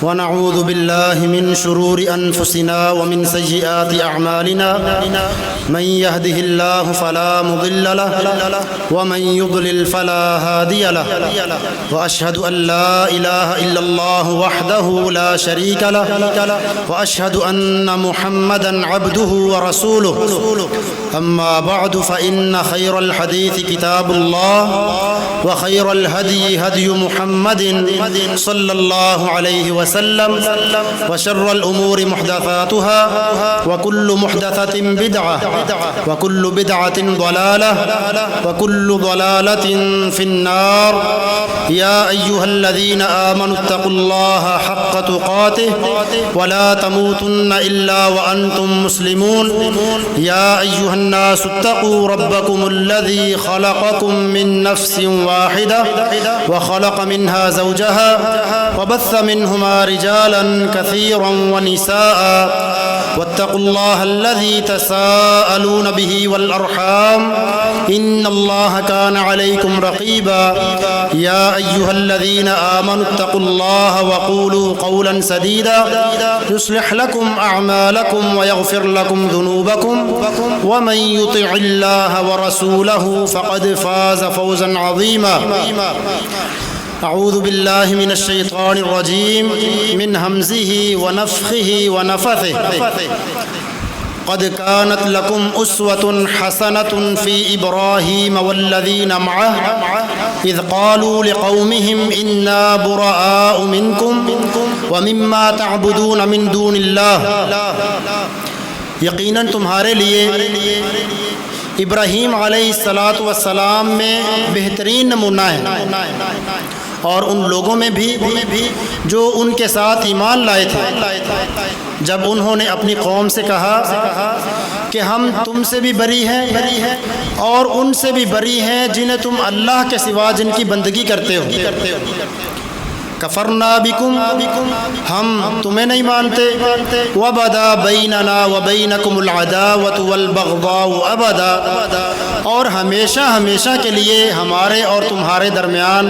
ونعوذ بالله من شرور أنفسنا ومن سيئات أعمالنا من يهده الله فلا مضل له ومن يضلل فلا هادي له وأشهد أن لا إله إلا الله وحده لا شريك له وأشهد أن محمدا عبده ورسوله أما بعد فإن خير الحديث كتاب الله وخير الهدي هدي محمد صلى الله عليه وسلم وشر الأمور محدثاتها وكل محدثة بدعة وكل بدعة ضلالة وكل ضلالة في النار. يا أيها الذين آمنوا اتقوا الله حق تقاته ولا تموتن إلا وأنتم مسلمون. يا أيها الناس اتقوا ربكم الذي خلقكم من نفس واحدة وخلق منها زوجها وبث منهما رجالا كثيرا ونساء واتقوا الله الذي تساءلون به والأرحام إن الله كان عليكم رقيبا. يا أيها الذين آمنوا اتقوا الله وقولوا قولا سديدا يصلح لكم أعمالكم ويغفر لكم ذنوبكم ومن يطع الله ورسوله فقد فاز فوزا عظيما. أعوذ بالله من الشيطان الرجيم من همزه ونفخه ونفثه. قد كانت لكم أسوة حسنة في إبراهيم والذين معه إذ قالوا لقومهم إنا براء منكم ومما تعبدون من دون الله. یقیناً تمہارے لیے ابراہیم علیہ السلام میں بہترین نمونہ ہے اور ان لوگوں میں بھی جو ان کے ساتھ ایمان لائے تھے جب انہوں نے اپنی قوم سے کہا کہ ہم تم سے بھی بری ہیں اور ان سے بھی بری ہیں جنہیں تم اللہ کے سوا جن کی بندگی کرتے ہو. کفرنا بکم ہم تمہیں نہیں مانتے. وبدا بیننا وبینکم العداوۃ والبغضاء ابدا اور ہمیشہ کے لیے ہمارے اور تمہارے درمیان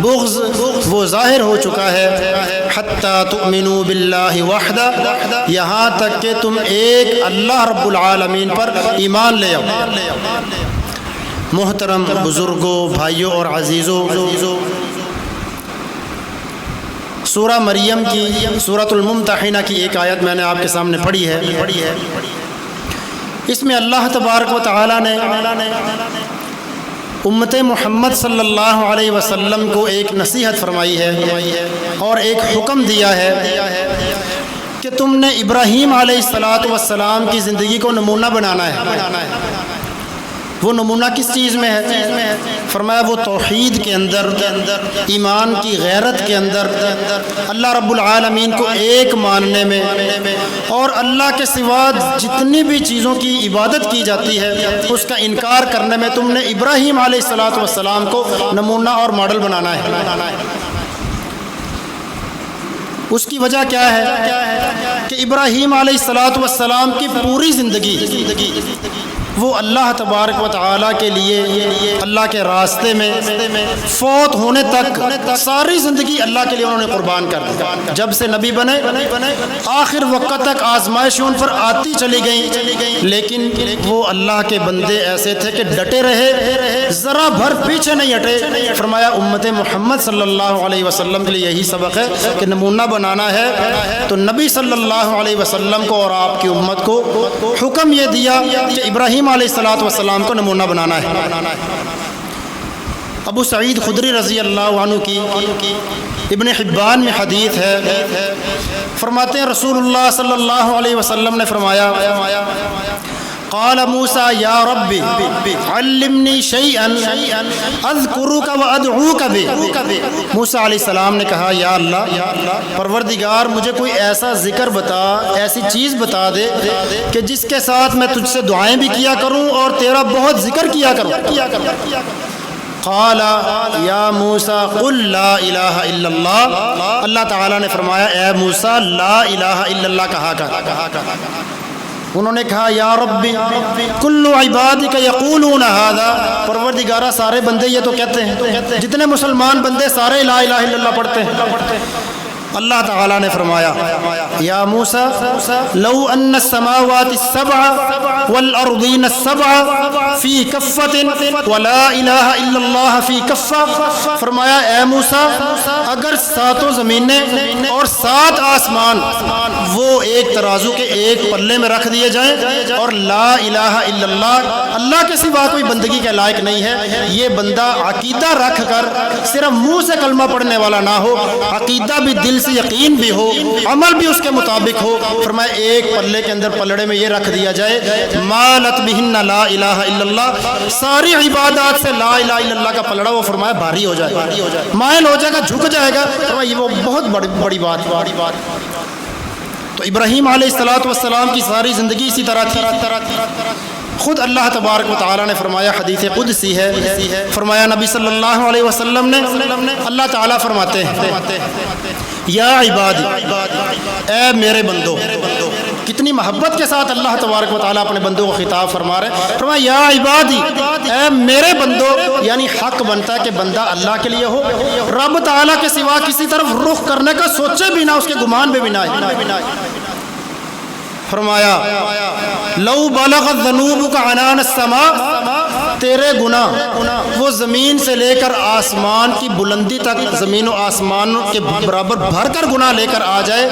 بغض وہ ظاہر ہو چکا ہے. حتی تؤمنوا باللہ وحدہ یہاں تک کہ تم ایک اللہ رب العالمین پر ایمان لے آؤ. محترم بزرگوں، بھائیوں اور عزیزوں، سورہ مریم کی سورۃ الممتحنہ کی ایک آیت میں نے آپ کے سامنے پڑھی ہے. اس میں اللہ تبارک و تعالی نے امت محمد صلی اللہ علیہ وسلم کو ایک نصیحت فرمائی ہے اور ایک حکم دیا ہے کہ تم نے ابراہیم علیہ السلام کی زندگی کو نمونہ بنانا ہے. وہ نمونہ کس چیز میں ہے؟ فرمایا وہ توحید کے اندر، ایمان کی غیرت کے اندر، اللہ رب العالمین کو ایک ماننے میں اور اللہ کے سوا جتنی بھی چیزوں کی عبادت کی جاتی ہے اس کا انکار کرنے میں تم نے ابراہیم علیہ السلام کو نمونہ اور ماڈل بنانا ہے. اس کی وجہ کیا ہے کہ ابراہیم علیہ السلام کی پوری زندگی وہ اللہ تبارک و تعالیٰ کے لیے اللہ کے راستے میں فوت ہونے تک ساری زندگی اللہ کے لیے انہوں نے قربان کر دی. جب سے نبی بنے آخر وقت تک آزمائشیں ان پر آتی چلی گئیں لیکن وہ اللہ کے بندے ایسے تھے کہ ڈٹے رہے، ذرا بھر پیچھے نہیں ہٹے. فرمایا امت محمد صلی اللہ علیہ وسلم کے لیے یہی سبق ہے کہ نمونہ بنانا ہے تو نبی صلی اللہ علیہ وسلم کو اور آپ کی امت کو حکم یہ دیا کہ ابراہیم علیہ السلام کو نمونہ بنانا ہے. ابو سعید خدری رضی اللہ عنہ کی ابن حبان میں حدیث ہے، فرماتے ہیں رسول اللہ صلی اللہ علیہ وسلم نے فرمایا قال موسیٰ یا ربی علمنی شیئا اذکرک وادعوک بہ. موسیٰ علیہ السلام نے کہا یا اللہ پروردگار مجھے کوئی ایسا ذکر بتا، ایسی چیز بتا دے کہ جس کے ساتھ میں تجھ سے دعائیں بھی کیا کروں اور تیرا بہت ذکر کیا کروں. قال یا موسیٰ قل لا الہ الا اللہ. اللہ تعالیٰ نے فرمایا اے موسیٰ لا الہ الا اللہ کہا کر. انہوں نے کہا یا ربی کل عبادک یقولون ھذا، پروردگارہ سارے بندے یہ تو کہتے ہیں، جتنے مسلمان بندے سارے لا الہ الا اللہ پڑھتے ہیں۔ اللہ تعالیٰ نے فرمایا یا موسیٰ لو ان السماوات السبع والارضین السبع فی کفۃ ولا الہ الا اللہ فی کفہ، فرمایا اے موسیٰ اگر ساتوں زمینیں اور 7 آسمان وہ ایک ترازو کے ایک پلے میں رکھ دیے جائیں اور لا الہ الا اللہ، اللہ کے سوا کوئی بندگی کے لائق نہیں ہے، یہ بندہ عقیدہ رکھ کر صرف منہ سے کلمہ پڑھنے والا نہ ہو، عقیدہ بھی دل سے یقین بھی ہو، عمل بھی اس کے مطابق ہو، فرمایا ایک پلے کے اندر پلڑے میں یہ رکھ دیا جائے مالت بہن لا الہ الا اللہ، ساری عبادات سے لا الہ الا اللہ کا پلڑا وہ فرمایا بھاری ہو جائے گا، مائل ہو جائے گا، جھک جائے گا، فرمایا یہ وہ بہت بڑی بات۔ تو ابراہیم علیہ السلام کی ساری زندگی اسی طرح تھی۔ خود اللہ تبارک و تعالیٰ نے فرمایا، حدیث قدسی ہے، فرمایا نبی صلی اللہ علیہ وسلم نے، اللہ تعالیٰ فرماتے ہیں یا عبادی، اے میرے بندو، کتنی محبت کے ساتھ اللہ تبارک و تعالیٰ اپنے بندوں کو خطاب فرما رہے ہیں، فرمایا یا عبادی، اے میرے بندو، یعنی حق بنتا ہے کہ بندہ اللہ کے لیے ہو، رب تعالیٰ کے سوا کسی طرف رخ کرنے کا سوچے بھی نہ، اس کے گمان میں بھی نہ۔ فرمایا لو بلغت ذنوبک عنان السماء، تیرے گناہ وہ زمین سے لے کر آسمان کی بلندی تک، زمین و آسمان کے برابر بھر کر گناہ لے کر آ جائے،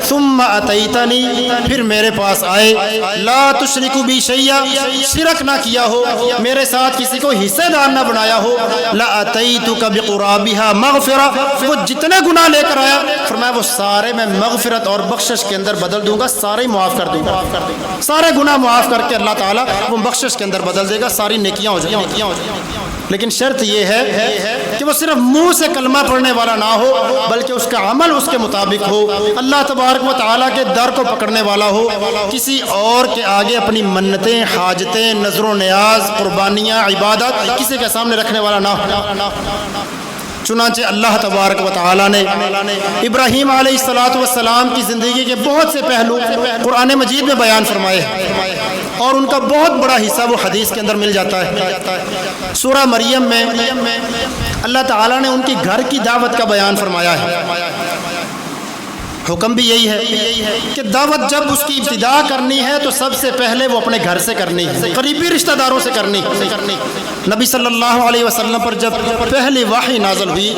ثم اتیتنی، پھر میرے پاس آئے، لا تشرک بی شیئا، شرک نہ کیا ہو، میرے ساتھ کسی کو حصے دار نہ بنایا ہو، لاتیتک بقرابها مغفرہ، وہ جتنے گناہ لے کر آیا فرمایا وہ سارے میں مغفرت اور بخشش کے اندر بدل دوں گا، سارے معاف کر دوں گا، سارے گناہ معاف کر کے اللہ تعالیٰ وہ بخشش کے اندر بدل دے گا، ساری نیکیاں ہو جائیں۔ لیکن شرط یہ ہے کہ وہ صرف منہ سے کلمہ پڑھنے والا نہ ہو، بلکہ اس کا عمل اس کے مطابق ہو، اللہ تبارک و تعالیٰ کے در کو پکڑنے والا ہو، کسی اور کے آگے اپنی منتیں، حاجتیں، نظر و نیاز، قربانیاں، عبادت کسی کے سامنے رکھنے والا نہ ہو۔ چنانچہ اللہ تبارک و تعالیٰ نے ابراہیم علیہ السلام کی زندگی کے بہت سے پہلو قرآن مجید میں بیان فرمائے ہیں، اور ان کا بہت بڑا حصہ وہ حدیث کے اندر مل جاتا ہے۔ سورہ مریم میں اللہ تعالیٰ نے ان کی گھر کی دعوت کا بیان فرمایا ہے، حکم بھی یہی ہے کہ دعوت جب اس کی ابتدا کرنی ہے تو سب سے پہلے وہ اپنے گھر سے کرنی ہے، قریبی رشتہ داروں سے کرنی۔ نبی صلی اللہ علیہ وسلم پر جب پہلی وحی نازل ہوئی،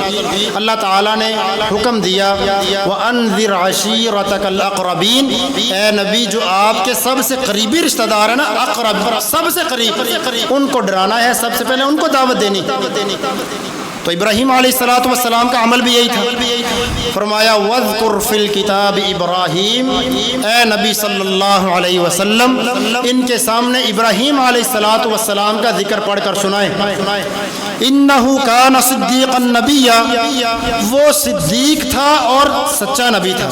اللہ تعالیٰ نے حکم دیا وَأَنذِرْ عَشِيرَتَكَ الْأَقْرَبِينَ، اے نبی جو آپ کے سب سے قریبی رشتہ دار ہیں نا، اقرب سب سے قریب، ان کو ڈرانا ہے، سب سے پہلے ان کو دعوت دینی۔ تو ابراہیم علیہ السلام کا عمل بھی یہی تھا، فرمایا وَاذْكُرْ فِي الْكِتَابِ ابراہیم، اے نبی صلی اللہ علیہ وسلم ان کے سامنے ابراہیم علیہ السلام کا ذکر پڑھ کر سنائیں، اِنَّهُ كَانَ صِدِّيقًا نَبِيًّا، وہ صدیق تھا اور سچا نبی تھا۔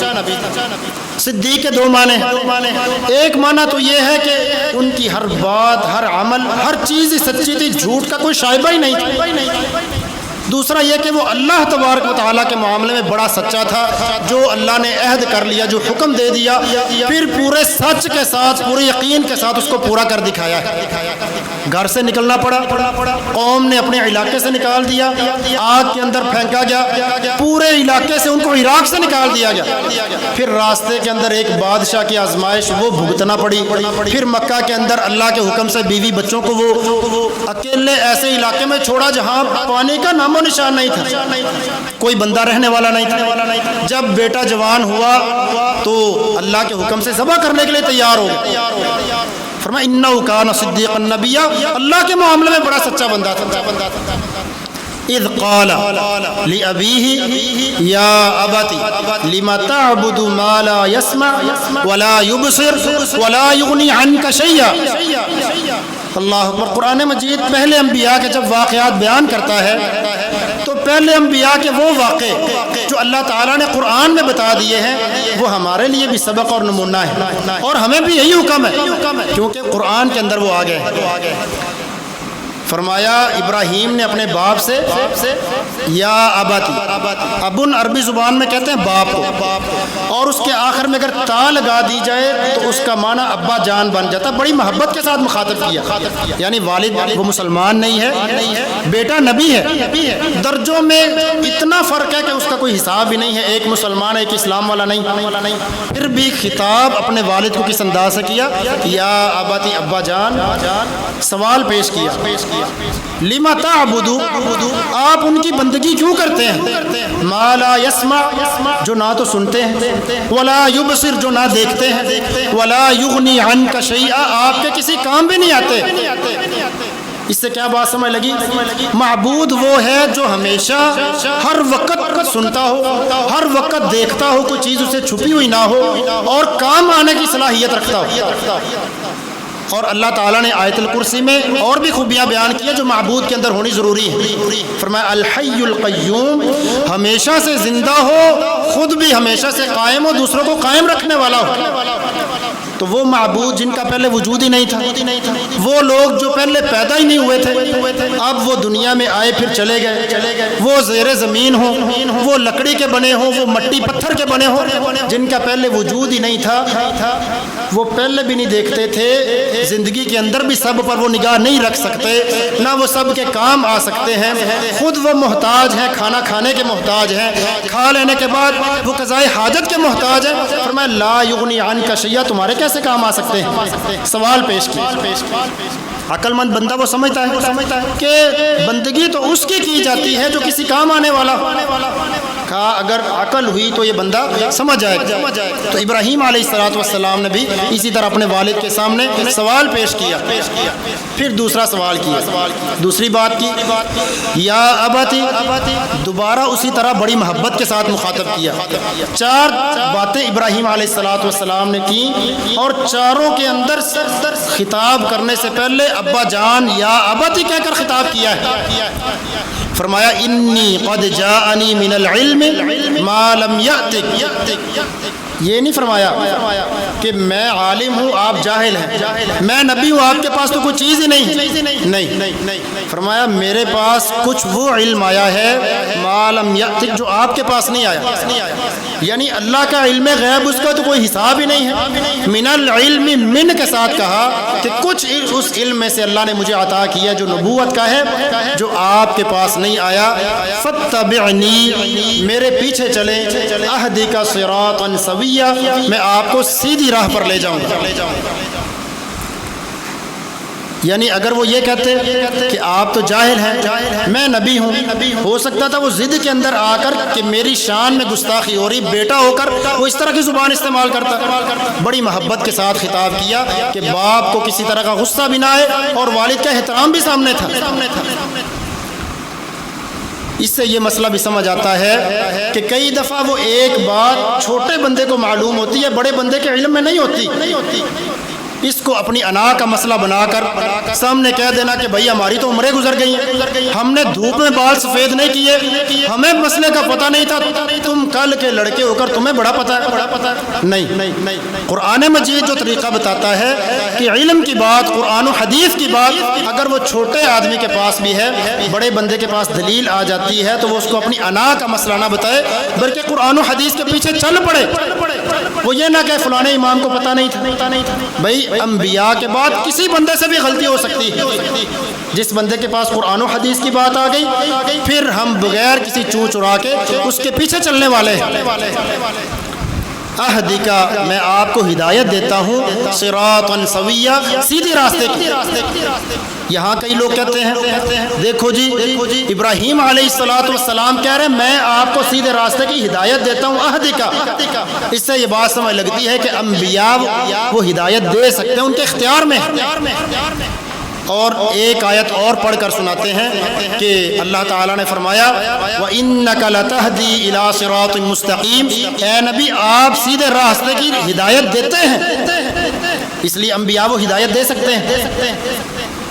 صدیق کے 2 معنی ہیں، ایک معنی تو یہ ہے کہ ان کی ہر بات، ہر عمل، ہر چیز ہی سچی تھی، جھوٹ کا کوئی شائبہ ہی نہیں تھا۔ دوسرا یہ کہ وہ اللہ تبارک و تعالیٰ کے معاملے میں بڑا سچا تھا، جو اللہ نے عہد کر لیا، جو حکم دے دیا، پھر پورے سچ کے ساتھ، پورے یقین کے ساتھ اس کو پورا کر دکھایا۔ گھر سے نکلنا پڑا، قوم نے اپنے علاقے سے نکال دیا، آگ کے اندر پھینکا گیا، پورے علاقے سے ان کو عراق سے نکال دیا گیا، پھر راستے کے اندر ایک بادشاہ کی آزمائش وہ بھگتنا پڑی، پھر مکہ کے اندر اللہ کے حکم سے بیوی بچوں کو وہ اکیلے ایسے علاقے میں چھوڑا جہاں پانی کا نام و نشان نہیں تھا، کوئی بندہ رہنے والا نہیں تھا۔ جب بیٹا جوان ہوا تو اللہ کے حکم سے ذبح کرنے کے لیے تیار ہو گیا، فرمایا انہ کان صدیقا نبیا، اللہ کے معاملے میں بڑا سچا بندہ تھا۔ اذ قال لأبيه يا أبت لم تعبد ما لا يسمع ولا يبصر ولا يغني عنك شيئا۔ اللہ اکبر۔ قرآن مجید پہلے انبیاء کے جب واقعات بیان کرتا ہے تو پہلے انبیاء کے وہ واقع جو اللہ تعالیٰ نے قرآن میں بتا دیے ہیں وہ ہمارے لیے بھی سبق اور نمونہ ہے، اور ہمیں بھی یہی حکم ہے کیونکہ قرآن کے اندر وہ آ گئے۔ فرمایا ابراہیم نے اپنے باپ سے یا اباتی، ابن عربی زبان میں کہتے ہیں باپ کو، اور اس کے آخر میں اگر تا لگا دی جائے تو اس کا معنی ابا جان بن جاتا. بڑی محبت کے ساتھ مخاطب کیا، یعنی والد وہ مسلمان نہیں ہے، بیٹا نبی ہے، درجوں میں اتنا فرق ہے کہ اس کا کوئی حساب بھی نہیں ہے، ایک مسلمان ہے ایک اسلام والا نہیں. پھر بھی خطاب اپنے والد کو کس انداز سے کیا؟ یا اباتی، ابا جان. سوال پیش کیا، لما تعبدو، آپ ان کی بندگی کیوں کرتے ہیں؟ ما لا يسمع، جو نہ تو سنتے ہیں، ولا يبصر، جو نہ دیکھتے ہیں، ولا يغني عنك شيئا، آپ کے کسی کام بھی نہیں آتے. اس سے کیا بات سمجھ لگی؟ معبود وہ ہے جو ہمیشہ ہر وقت سنتا ہو، ہر وقت دیکھتا ہو، کوئی چیز اسے چھپی ہوئی نہ ہو، اور کام آنے کی صلاحیت رکھتا ہو. اور اللہ تعالیٰ نے آیت الکرسی میں اور بھی خوبیاں بیان کی ہیں جو معبود کے اندر ہونی ضروری ہے. فرمایا الحی القیوم، ہمیشہ سے زندہ ہو، خود بھی ہمیشہ سے قائم ہو، دوسروں کو قائم رکھنے والا ہو. تو وہ معبود جن کا پہلے وجود ہی نہیں تھا، وہ لوگ جو پہلے پیدا ہی نہیں ہوئے تھے، اب وہ دنیا میں آئے پھر چلے گئے، وہ زیر زمین ہوں، وہ لکڑی کے بنے ہوں، وہ مٹی پتھر کے بنے ہوں، جن کا پہلے وجود ہی نہیں تھا، وہ پہلے بھی نہیں دیکھتے تھے، زندگی کے اندر بھی سب پر وہ نگاہ نہیں رکھ سکتے، نہ وہ سب کے کام آ سکتے ہیں، خود وہ محتاج ہیں، کھانا کھانے کے محتاج ہیں، کھا لینے کے بعد وہ قضائے حاجت کے محتاج ہیں. فرمایا لا یغنی عنک شیئا، تمہارے کیسے کام آ سکتے ہیں؟ سوال پیش کیا. عقل مند بندہ وہ سمجھتا ہے کہ بندگی تو اس کی جاتی ہے جو کسی کام آنے والا. کہا اگر عقل ہوئی تو یہ بندہ سمجھ جائے گا. تو ابراہیم علیہ السلام نے بھی اسی طرح اپنے والد کے سامنے سوال پیش کیا. پھر دوسرا سوال کیا، دوسری بات کی، یا اباتی، دوبارہ اسی طرح بڑی محبت کے ساتھ مخاطب کیا. 4 باتیں ابراہیم علیہ السلام نے کی، اور چاروں کے اندر خطاب کرنے سے پہلے ابا جان یا اباتی کہہ کر خطاب کیا ہے. فرمایا انی قد جاءنی من العلم ما لم یأتک، یہ نہیں فرمایا کہ میں عالم ہوں آپ جاہل ہیں، میں نبی ہوں آپ کے پاس تو کوئی چیز ہی نہیں. فرمایا میرے پاس کچھ وہ علم آیا ہے ما لم یأتک، جو آپ کے پاس نہیں آیا. یعنی اللہ کا علم غیب، اس کا تو کوئی حساب ہی نہیں ہے. من العلم، من کے ساتھ کہا کہ کچھ اس علم میں سے اللہ نے مجھے عطا کیا جو نبوت کا ہے، جو آپ کے پاس نہیں آیا. فاتبعنی، میرے پیچھے چلیں، اہدک صراطا سویا، میں آپ کو سیدھی راہ پر لے جاؤں گا. یعنی اگر وہ یہ کہتے کہ آپ تو جاہل ہیں، میں نبی ہوں، ہو سکتا تھا وہ ضد کے اندر آ کر کہ میری شان میں گستاخی ہو رہی، بیٹا ہو کر وہ اس طرح کی زبان استعمال کرتا. بڑی محبت کے ساتھ خطاب کیا کہ باپ کو کسی طرح کا غصہ بھی نہ آئے، اور والد کا احترام بھی سامنے تھا. اس سے یہ مسئلہ بھی سمجھ آتا ہے کہ کئی دفعہ وہ ایک بات چھوٹے بندے کو معلوم ہوتی ہے، بڑے بندے کے علم میں نہیں ہوتی. اس کو اپنی انا کا مسئلہ بنا کر سامنے کہہ دینا کہ بھائی ہماری تو عمریں گزر گئی ہیں، ہم نے دھوپ میں بال سفید نہیں کیے، ہمیں مسئلے کا پتہ نہیں تھا، تم کل کے لڑکے ہو کر تمہیں بڑا پتہ ہے. نہیں، قرآن مجید جو طریقہ بتاتا ہے کہ علم کی بات، قرآن و حدیث کی بات اگر وہ چھوٹے آدمی کے پاس بھی ہے، بڑے بندے کے پاس دلیل آ جاتی ہے تو وہ اس کو اپنی انا کا مسئلہ نہ بتائے، بلکہ قرآن و حدیث کے پیچھے چل پڑے. وہ یہ نہ کہ فلاں امام کو پتہ نہیں تھا. بھائی انبیاء کے بعد کسی بندے سے بھی غلطی ہو سکتی ہے. جس بندے کے پاس قرآن و حدیث کی بات آ گئی، پھر ہم بغیر کسی چون چرا کے اس کے پیچھے چلنے والے ہیں. اہدکا، میں آپ کو ہدایت دیتا ہوں، صراطا سویا، سیدھی راستے کی. یہاں کئی لوگ کہتے ہیں دیکھو جی ابراہیم علیہ السلام کہہ رہے ہیں میں آپ کو سیدھے راستے کی ہدایت دیتا ہوں. اہدکا، اس سے یہ بات سمجھ لگتی ہے کہ انبیاء وہ ہدایت دے سکتے ہیں، ان کے اختیار میں. اور ایک آیت اور پڑھ کر سناتے ہیں کہ اللہ تعالیٰ نے فرمایا وَإِنَّكَ لَتَهْدِي إِلَىٰ صِرَاطٍ مُسْتَقِيمٍ، اے نبی آپ سیدھے راستے کی ہدایت دیتے ہیں. اس لیے انبیاء وہ ہدایت دے سکتے ہیں.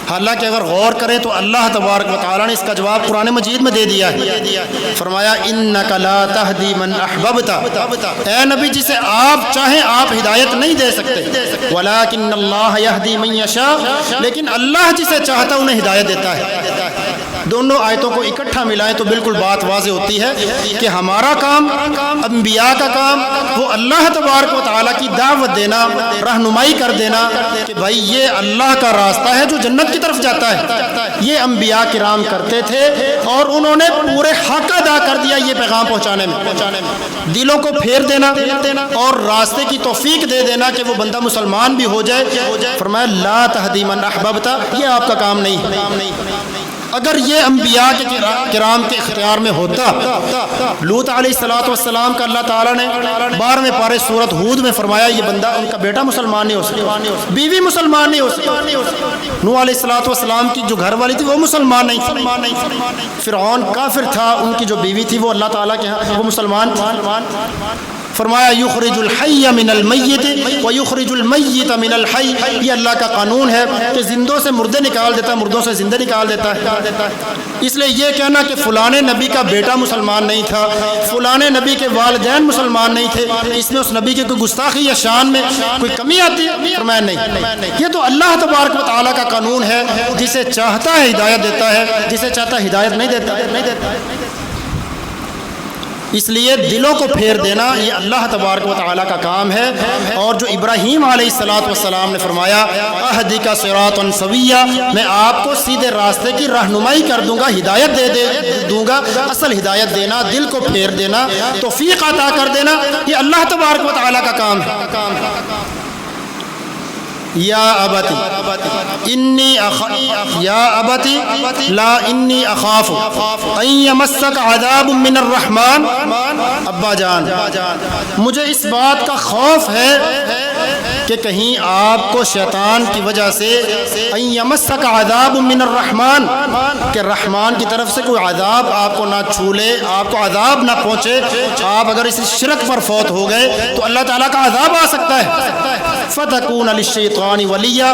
حالانکہ اگر غور کریں تو اللہ تبارک و تعالیٰ نے اس کا جواب قرآن مجید میں دے دیا ہے. فرمایا انک لا تہدی من احببت، اے نبی جسے آپ چاہیں آپ ہدایت نہیں دے سکتے، ولکن اللہ یہدی من یشاء، لیکن اللہ جسے چاہتا ہے انہیں ہدایت دیتا ہے. دونوں آیتوں کو اکٹھا ملائیں تو بالکل بات واضح ہوتی ہے کہ ہمارا کام، انبیاء کا کام، وہ اللہ تبارک و تعالیٰ کی دعوت دینا، رہنمائی کر دینا کہ بھائی یہ اللہ کا راستہ ہے جو جنت کی طرف جاتا ہے. یہ انبیاء کرام کرتے تھے اور انہوں نے پورے حق ادا کر دیا یہ پیغام پہنچانے میں. دلوں کو پھیر دینا اور راستے کی توفیق دے دینا کہ وہ بندہ مسلمان بھی ہو جائے. فرمایا لا تہدی من احببت، یہ آپ کا کام نہیں. اگر یہ انبیاء کے کرام کے اختیار میں ہوتا، لوط علیہ السلام کا اللہ تعالیٰ نے 12ویں پارے سورۃ ہود میں فرمایا یہ بندہ، ان کا بیٹا مسلمان نہیں ہو سکتا، بیوی مسلمان نہیں ہو سکتی. نوح علیہ السلام کی جو گھر والی تھی وہ مسلمان نہیں. فرعون کافر تھا، ان کی جو بیوی تھی وہ اللہ تعالیٰ کے ہاں وہ مسلمان تھی. فرمایا یخرج الحی من المیت ویخرج المیت من الحی، یہ اللہ کا قانون ہے کہ زندوں سے مردے نکال دیتا ہے، مردوں سے زندے نکال دیتا ہے. اس لیے یہ کہنا کہ فلانے نبی کا بیٹا مسلمان نہیں تھا، فلانے نبی کے والدین مسلمان نہیں تھے، اس میں اس نبی کی کوئی گستاخی یا شان میں کوئی کمی آتی ہے؟ فرمایا نہیں، یہ تو اللہ تبارک و تعالیٰ کا قانون ہے، جسے چاہتا ہے ہدایت دیتا ہے، جسے چاہتا ہے ہدایت نہیں دیتا. اس لیے دلوں کو پھیر دینا یہ اللہ تبارک و تعالیٰ کا کام ہے. اور جو ابراہیم علیہ السلام نے فرمایا اہدک صراطا سویا، میں آپ کو سیدھے راستے کی رہنمائی کر دوں گا، ہدایت دوں گا. اصل ہدایت دینا، دل کو پھیر دینا، توفیق عطا کر دینا، یہ اللہ تبارک و تعالیٰ کا کام ہے. یا ابتی لا انی اخاف ان یمسک عذاب من الرحمن، ابا جان مجھے اس بات کا خوف ہے کہ کہیں آپ کو شیطان کی وجہ سے ان یمسک عذاب من الرحمن، کہ رحمان کی طرف سے کوئی عذاب آپ کو نہ چھو لے، آپ کو عذاب نہ پہنچے. آپ اگر اس شرک پر فوت ہو گئے تو اللہ تعالیٰ کا عذاب آ سکتا ہے. فتکون للشیطان ولیا،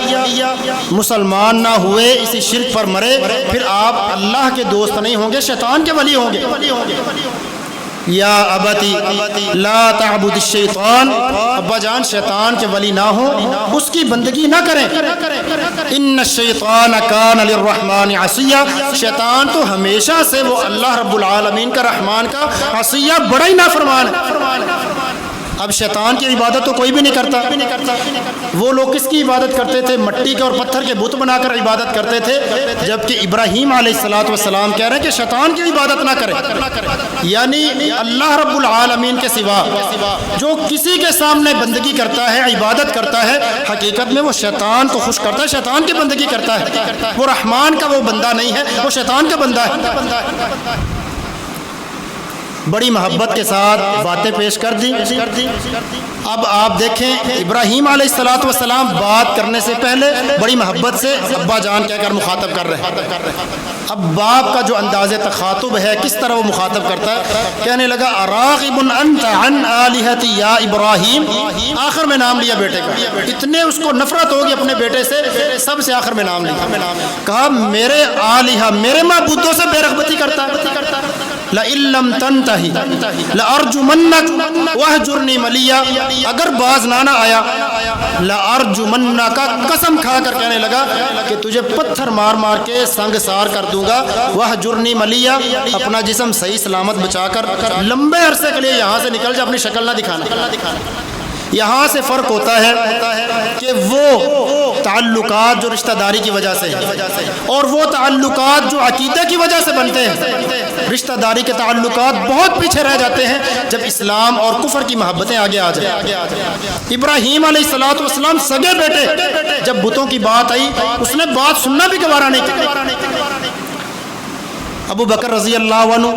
مسلمان نہ ہوئے اسی شرک پر مرے، پھر آپ اللہ کے دوست نہیں ہوں گے، شیطان کے ولی ہوں گے. یا ابتی لا تعبد الشیطان، ابا جان شیطان کے ولی نہ ہوں، اس کی بندگی نہ کریں. ان الشیطان کان للرحمن عصیا، شیطان تو ہمیشہ سے وہ اللہ رب العالمین کا، رحمان کا عصیا، بڑا ہی نافرمان ہے. اب شیطان کی عبادت تو کوئی بھی نہیں کرتا. وہ لوگ کس کی عبادت کرتے تھے؟ مٹی کے اور پتھر کے بت بنا کر عبادت کرتے تھے. جبکہ ابراہیم علیہ السلام کہہ رہے ہیں کہ شیطان کی عبادت نہ کرے. یعنی اللہ رب العالمین کے سوا جو کسی کے سامنے بندگی کرتا ہے، عبادت کرتا ہے، حقیقت میں وہ شیطان کو خوش کرتا ہے، شیطان کی بندگی کرتا ہے. وہ رحمان کا وہ بندہ نہیں ہے، وہ شیطان کا بندہ ہے. بڑی محبت کے ساتھ باتیں پیش کر دی. اب آپ دیکھیں ابراہیم علیہ السلام بات کرنے سے پہلے بڑی محبت سے ابا جان کہہ کر مخاطب کر رہے ہیں. اب باپ کا جو انداز تخاطب ہے کس طرح وہ مخاطب کرتا ہے، کہنے لگا اراغب انت عن آلہتی یا ابراہیم، آخر میں نام لیا بیٹے کا. اتنے اس کو نفرت ہوگی اپنے بیٹے سے، سب سے آخر میں نام لیا. کہا میرے آلہہ، میرے معبودوں سے بے رغبتی کرتا ہے. لئن لم تنتہی لأرجمنک وہجرنی ملیا، اگر باز نہ آیا لأرجمنک، قسم کھا کر کہنے لگا کہ تجھے پتھر مار مار کے سنگ سار کر دوں گا. وہجرنی ملیا، اپنا جسم صحیح سلامت بچا کر لمبے عرصے کے لیے یہاں سے نکل جا، اپنی شکل نہ دکھانا. یہاں سے فرق ہوتا ہے کہ وہ تعلقات جو رشتہ داری کی وجہ سے ہیں اور وہ تعلقات جو عقیدہ کی وجہ سے بنتے ہیں. رشتہ داری کے تعلقات بہت پیچھے رہ جاتے ہیں جب اسلام اور کفر کی محبتیں آگے آ جائیں. ابراہیم علیہ السلام سگے بیٹے، جب بتوں کی بات آئی اس نے بات سننا بھی گوارا نہیں کیا. ابو بکر رضی اللہ عنہ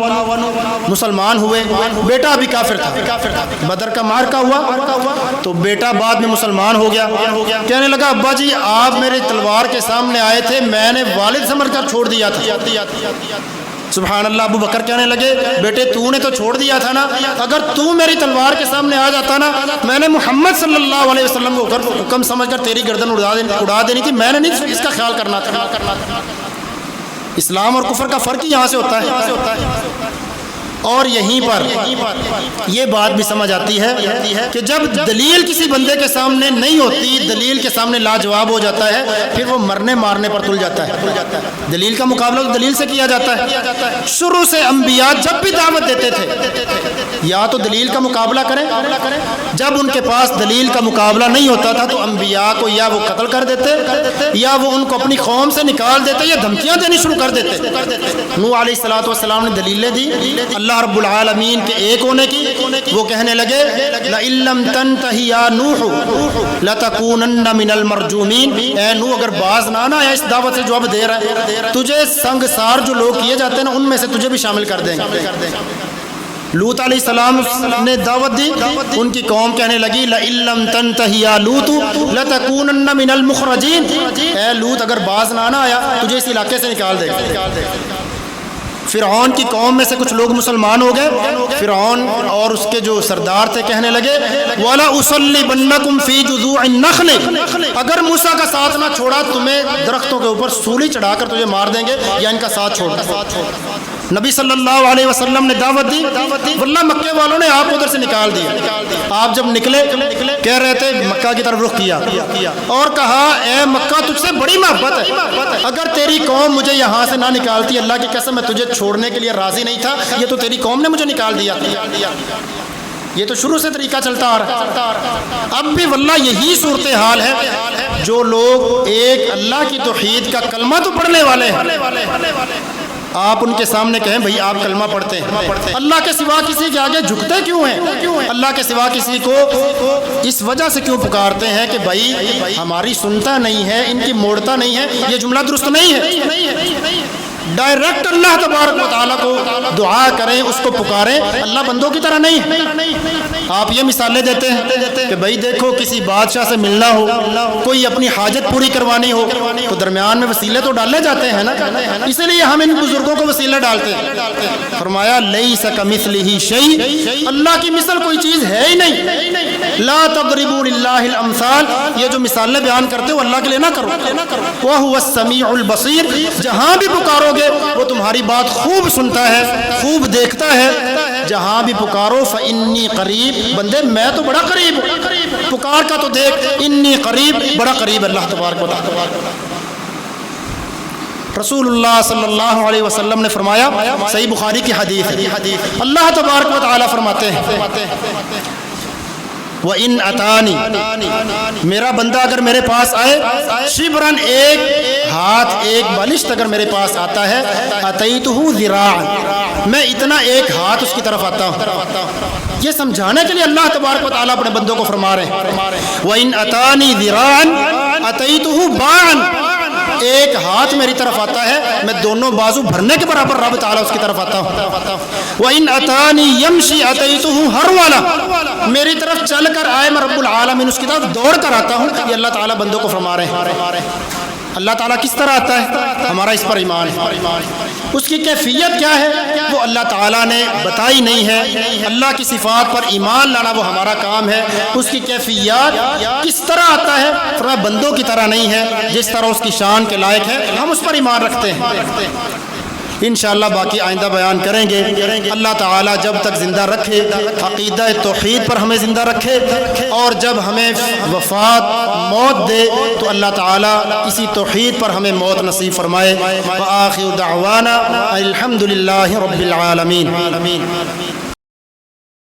مسلمان ہوئے، بیٹا ابھی کافر تھا. بدر کا معرکہ ہوا تو بیٹا بعد میں مسلمان ہو گیا. کہنے لگا ابا جی آپ میرے تلوار کے سامنے آئے تھے، میں نے والد سمجھ کر چھوڑ دیا تھا. سبحان اللہ. ابو بکر کہنے لگے بیٹے تو نے تو چھوڑ دیا تھا نا, اگر تو میری تلوار کے سامنے آ جاتا نا, میں نے محمد صلی اللہ علیہ وسلم کو حکم سمجھ کر تیری گردن اڑا دینی تھی, میں نے نہیں اس کا خیال کرنا تھا. اسلام اور کفر کا فرق ہی یہاں سے ہوتا ہے. اور یہیں پر یہ بات بھی سمجھ آتی ہے کہ جب دلیل کسی بندے کے سامنے نہیں ہوتی, دلیل کے سامنے لاجواب ہو جاتا ہے, پھر وہ مرنے مارنے پر تل جاتا ہے. دلیل کا مقابلہ تو دلیل سے کیا جاتا ہے. شروع سے انبیاء جب بھی دعوت دیتے تھے یا تو دلیل کا مقابلہ کریں, جب ان کے پاس دلیل کا مقابلہ نہیں ہوتا تھا تو انبیاء کو یا وہ قتل کر دیتے یا وہ ان کو اپنی قوم سے نکال دیتے یا دھمکیاں دینی شروع کر دیتے. نوح علیہ الصلوۃ والسلام نے دلیلیں دی اللہ رب العالمین کے ایک ہونے کی. وہ کہنے لگے لئن لم تنتہی یا نوح لتکونن من المرجومین, اے نوح اگر باز نہ آیا اس دعوت سے جو اب دے رہا ہے, تجھے سنگسار جو لوگ کیے جاتے ہیں نا ان میں سے تجھے بھی شامل کر دیں گے. لوط علیہ السلام نے دعوت دی, ان کی قوم کہنے لگی لئن لم تنتہی یا لوط لتکونن من المخرجین, اے لوط اگر باز نہ آیا تجھے اس علاقے سے نکال دے گا. فرعون کی قوم میں سے کچھ لوگ مسلمان ہو گئے. فرعون اور اس کے جو سردار تھے کہنے لگے وَلَا أُصَلِّبَنَّكُمْ فِي جُذُوعِ النَّخْلِ, اگر موسیٰ کا ساتھ نہ چھوڑا تمہیں درختوں کے اوپر سولی چڑھا کر تجھے مار دیں گے یا ان کا ساتھ چھوڑ. نبی صلی اللہ علیہ وسلم نے دعوت دی, واللہ مکے والوں نے آپ ادھر سے نکال دیا. آپ جب نکلے کہہ رہے تھے مکہ کی طرف رخ کیا اور کہا اے مکہ تجھ سے بڑی محبت ہے, اگر تیری قوم مجھے یہاں سے نہ نکالتی اللہ کی قسم میں تجھے چھوڑنے کے لیے راضی نہیں تھا, یہ تو تیری قوم نے مجھے نکال دیا. یہ تو شروع سے طریقہ چلتا آ رہا ہے. اب بھی واللہ یہی صورتحال ہے. جو لوگ ایک اللہ کی توحید کا کلمہ تو پڑھنے والے ہیں, آپ ان کے سامنے کہیں بھئی آپ کلمہ پڑھتے ہیں, اللہ کے سوا کسی کے آگے جھکتے کیوں ہیں, اللہ کے سوا کسی کو اس وجہ سے کیوں پکارتے ہیں کہ بھئی ہماری سنتا نہیں ہے, ان کی موڑتا نہیں ہے. یہ جملہ درست نہیں ہے. ڈائریکٹ اللہ تبارک و تعالیٰ کو دعا کریں, اس کو پکاریں, اللہ بندوں کی طرح نہیں ہے. آپ یہ مثالیں دیتے ہیں کہ بھئی دیکھو کسی بادشاہ سے ملنا ہو, کوئی اپنی حاجت پوری کروانی ہو تو درمیان میں وسیلے تو ڈالے جاتے ہیں نا, اسی لیے ہم ان بزرگوں کو وسیلے ڈالتے ہیں. فرمایا لیس کمثلہ شیء, اللہ کی مثل کوئی چیز ہے ہی نہیں. لا تضربوا للہ الامثال, یہ جو مثالیں بیان کرتے ہو اللہ کے لیے نہ کرو. وہو السمیع البصیر, جہاں بھی پکارو وہ تمہاری بات خوب سنتا ہے, خوب دیکھتا ہے. جہاں بھی پکارو فإنی قریب, بندے میں تو بڑا قریب ہوں, پکار کا تو دیکھ, انی قریب, بڑا قریب اللہ تبارک و تعالی. رسول اللہ صلی اللہ علیہ وسلم نے فرمایا, صحیح بخاری کی حدیث ہے, اللہ تبارک و تعالی فرماتے ہیں وَإِنْ أَتَانِي, میرا بندہ اگر میرے پاس آئے, شبرن ایک ہاتھ ایک بالشت اگر میرے پاس آتا ہے, أَتَيْتُهُ ذِرَاعًا, میں اتنا ایک ہاتھ اس کی طرف آتا ہوں. یہ سمجھانے کے لیے اللہ تبارک و تعالیٰ اپنے بندوں کو فرما رہے ہیں وَإِنْ أَتَانِي ذِرَاعًا أَتَيْتُهُ بَاعًا, ایک ہاتھ میری طرف آتا ہے میں دونوں بازو بھرنے کے برابر رب تعالیٰ اس کی طرف آتا ہوں. وَإِنْ أَتَانِي يَمْشِي أَتَيْتُهُ هَرْوَلًا, میری طرف چل کر آئے میں رب العالمین اس کی طرف دوڑ کر آتا ہوں. یہ اللہ تعالیٰ بندوں کو فرما رہے ہیں. اللہ تعالیٰ کس طرح آتا ہے, ہمارا اس پر ایمان ہے. اس کی کیفیت کیا ہے وہ اللہ تعالیٰ نے بتائی نہیں ہے. اللہ کی صفات پر ایمان لانا وہ ہمارا کام ہے. اس کی کیفیت کس طرح آتا ہے فرمایا بندوں کی طرح نہیں ہے, جس طرح اس کی شان کے لائق ہے ہم اس پر ایمان رکھتے ہیں. انشاءاللہ باقی آئندہ بیان کریں گے. اللہ تعالیٰ جب تک زندہ رکھے عقیدہ توحید پر ہمیں زندہ رکھے, اور جب ہمیں وفات موت دے تو اللہ تعالیٰ اسی توحید پر ہمیں موت نصیب فرمائے. وآخر دعوانا الحمدللہ رب العالمین.